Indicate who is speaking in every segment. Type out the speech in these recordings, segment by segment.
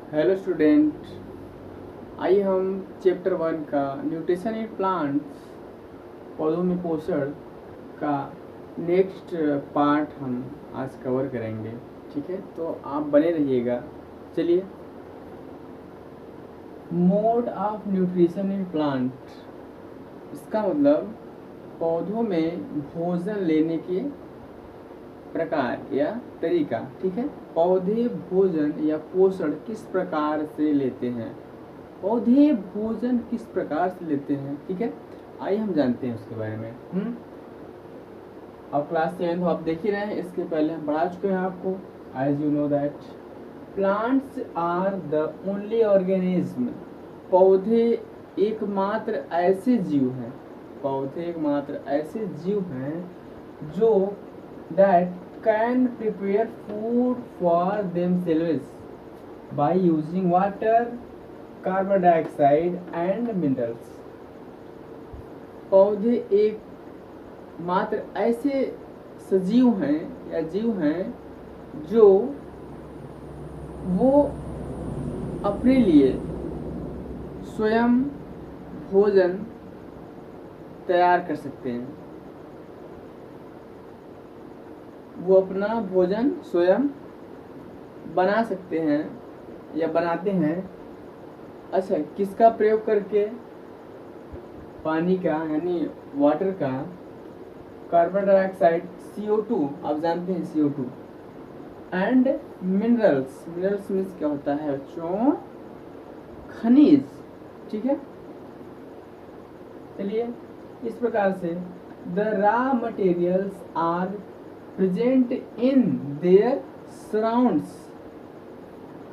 Speaker 1: Hello student, आइए हम chapter 1 का न्यूट्रिशन इन प्लांट्स पौधों में पोषण का नेक्स्ट पार्ट हम आज कवर करेंगे। ठीक है, तो आप बने रहिएगा। चलिए, mode of nutrition in plant, इसका मतलब पौधों में भोजन लेने के प्रकार या तरीका। ठीक है, पौधे भोजन या पोषण किस प्रकार से लेते हैं, पौधे भोजन किस प्रकार से लेते हैं। ठीक है, आइए हम जानते हैं उसके बारे में। अब क्लास 7 आप देख ही रहे हैं, इसके पहले हम पढ़ा चुके हैं आपको। As you know that plants are the only organism, पौधे एकमात्र ऐसे जीव हैं, पौधे एकमात्र ऐसे जीव हैं जो that can prepare food for themselves by using water, carbon dioxide and minerals। पौधे एक मात्र ऐसे सजीव हैं या जीव हैं जो वो अपने लिए स्वयं भोजन तैयार कर सकते हैं, वो अपना भोजन स्वयं बना सकते हैं या बनाते हैं। अच्छा, किसका प्रयोग करके? पानी का यानी वाटर का, कार्बन डाइऑक्साइड CO2, आप जानते हैं CO2, and minerals. Minerals means क्या होता है बच्चों? खनिज। ठीक है, चलिए इस प्रकार से the raw materials are present in their surrounds.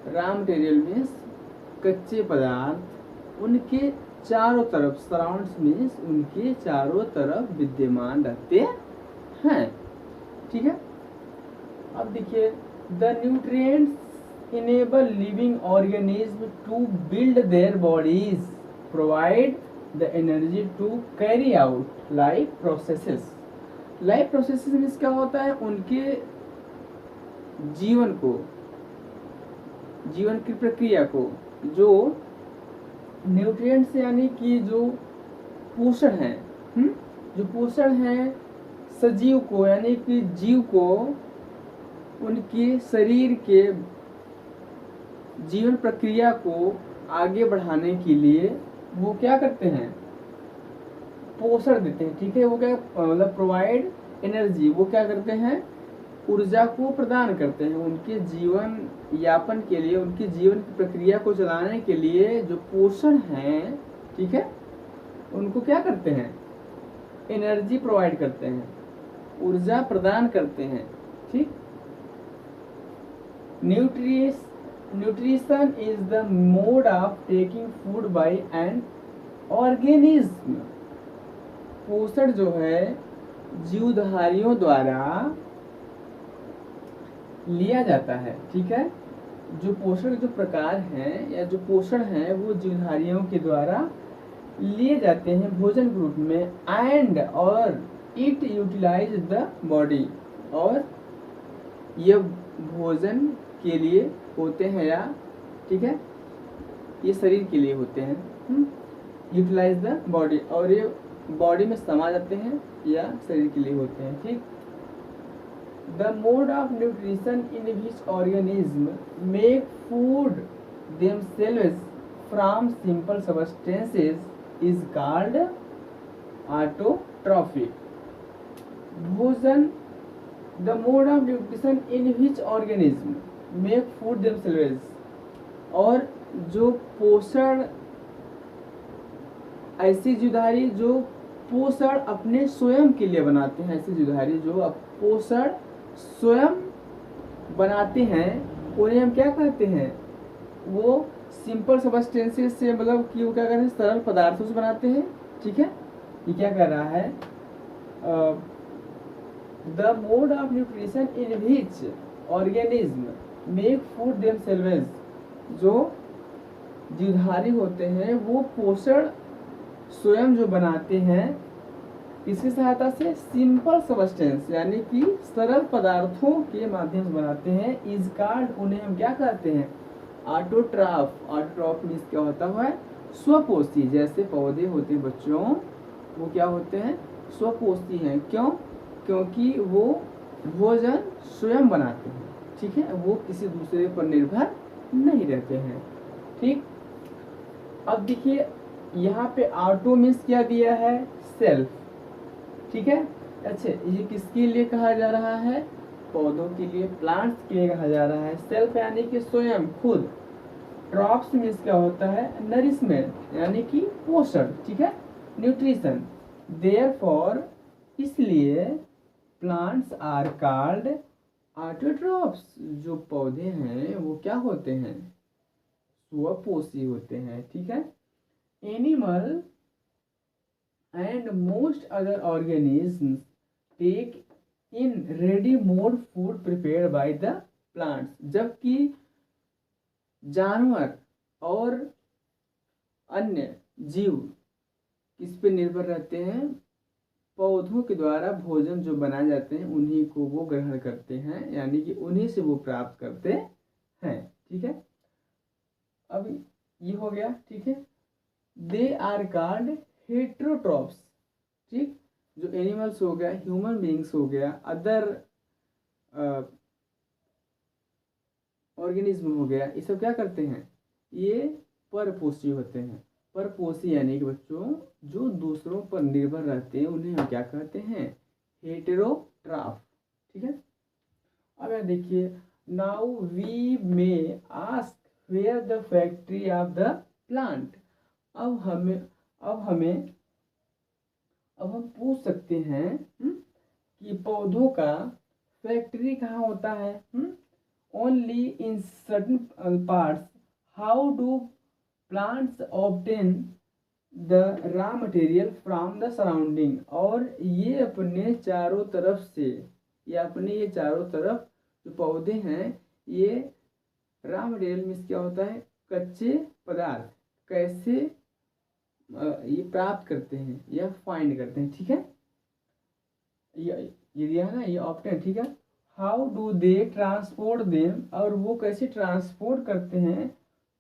Speaker 1: Raw material means कच्चे पदार्थ उनके चारों तरफ, सराउंड्स मीन्स उनके चारों तरफ विद्यमान रहते हैं। ठीक है, अब देखिए the nutrients enable living organism to build their bodies, provide the energy to carry out life processes. Life processes means क्या होता है? उनके जीवन को, जीवन की प्रक्रिया को, जो न्यूट्रिएंट्स यानी कि जो पोषण है, जो पोषण है सजीव को यानी कि जीव को उनके शरीर के जीवन प्रक्रिया को आगे बढ़ाने के लिए वो क्या करते हैं? पोषण देते हैं। ठीक है, वो क्या मतलब प्रोवाइड एनर्जी, वो क्या करते हैं? ऊर्जा को प्रदान करते हैं उनके जीवन यापन के लिए, उनकी जीवन की प्रक्रिया को चलाने के लिए जो पोषण है। ठीक है, उनको क्या करते हैं? एनर्जी प्रोवाइड करते हैं, ऊर्जा प्रदान करते हैं। ठीक, nutrition is the mode of taking food by an organism. पोषण जो है जीवधारियों द्वारा लिया जाता है। ठीक है, जो पोषण जो प्रकार हैं या जो पोषण है वो जीवधारियों के द्वारा लिए जाते हैं भोजन के रूप में। एंड और इट यूटिलाइज द बॉडी, और ये भोजन के लिए होते हैं या ठीक है ये शरीर के लिए होते हैं। यूटिलाइज द बॉडी, और ये बॉडी में समा जाते हैं या शरीर के लिए होते हैं। ठीक, the mode of nutrition in which organisms make food themselves from simple substances is called autotrophy। भोजन, the mode of nutrition in which organisms make food themselves, और जो पोषण ऐसी जीवधारी जो पोषण अपने स्वयं के लिए बनाते हैं, ऐसी जीवधारी जो पोषण स्वयं बनाते हैं, उन्हें हम क्या कहते हैं? वो सिंपल सबस्टेंसेस से, मतलब कि वो क्या करते हैं? सरल पदार्थों से बनाते हैं। ठीक है, ये क्या कर रहा है? The mode of nutrition in which organism make food themselves, जो जीवधारी होते हैं वो पोषण स्वयं जो बनाते हैं किसकी सहायता से? सिंपल सबस्टेंस यानी कि सरल पदार्थों के माध्यम से बनाते हैं। इज कॉल्ड, उन्हें हम क्या कहते हैं? ऑटोट्रॉफ मीन्स क्या होता है, स्वपोषी। जैसे पौधे होते हैं बच्चों, वो क्या होते हैं, स्वपोषी हैं। क्यों? क्योंकि वो भोजन स्वयं बनाते हैं, ठीक है, वो किसी दूसरे पर निर्भर नहीं रहते हैं। ठीक, अब देखिए यहाँ पे ऑटो मीन्स क्या दिया है, सेल्फ, ठीक है। अच्छा, ये किसके लिए कहा जा रहा है, पौधों के लिए, प्लांट्स के लिए कहा जा रहा है। सेल्फ यानी कि स्वयं, खुद। ड्रॉप्स मीन्स क्या होता है, नरिशमेंट यानी कि पोषण, ठीक है, न्यूट्रिशन। देयरफॉर, इसलिए, प्लांट्स आर कॉल्ड ऑटोट्रॉफ्स, जो पौधे हैं वो क्या होते हैं, स्वपोषी होते हैं, ठीक है। Animal and most other organism take in ready made food prepared by the plants, जबकि जानवर और अन्य जीव किस पे निर्भर रहते हैं, पौधों के द्वारा भोजन जो बनाए जाते हैं उन्हीं को वो ग्रहण करते हैं, यानी कि उन्हीं से वो प्राप्त करते हैं, ठीक है। अब ये हो गया, ठीक है। दे आर कॉल्ड हेट्रोट्रॉप्स, ठीक, जो एनिमल्स हो गया, ह्यूमन बीइंग्स हो गया, अदर ऑर्गेनिज्म हो गया, ये सब क्या करते हैं, ये परपोषी होते हैं। परपोषी यानी कि बच्चों जो दूसरों पर निर्भर रहते हैं उन्हें हम क्या कहते हैं, हेटेरोट्रॉफ, ठीक है। अब यहाँ देखिए, now we may ask where the factory of the plant. अब हम पूछ सकते हैं कि पौधों का फैक्ट्री कहाँ होता है, only in certain parts. How do plants obtain the raw material from the surrounding. और ये अपने चारों तरफ से, ये चारों तरफ जो पौधे हैं, ये रॉ मटेरियल मीन्स क्या होता है, कच्चे पदार्थ कैसे ये प्राप्त करते हैं या फाइंड करते हैं, ठीक है। ये दिया है ना, ये ऑप्शन, ठीक है। How do they transport them, और वो कैसे ट्रांसपोर्ट करते हैं,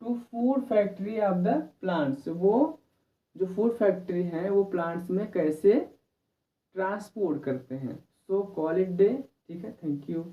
Speaker 1: to food factory of the plants, वो जो फूड फैक्ट्री है वो प्लांट्स में कैसे ट्रांसपोर्ट करते हैं। सो कॉल इट डे, ठीक है, थैंक यू।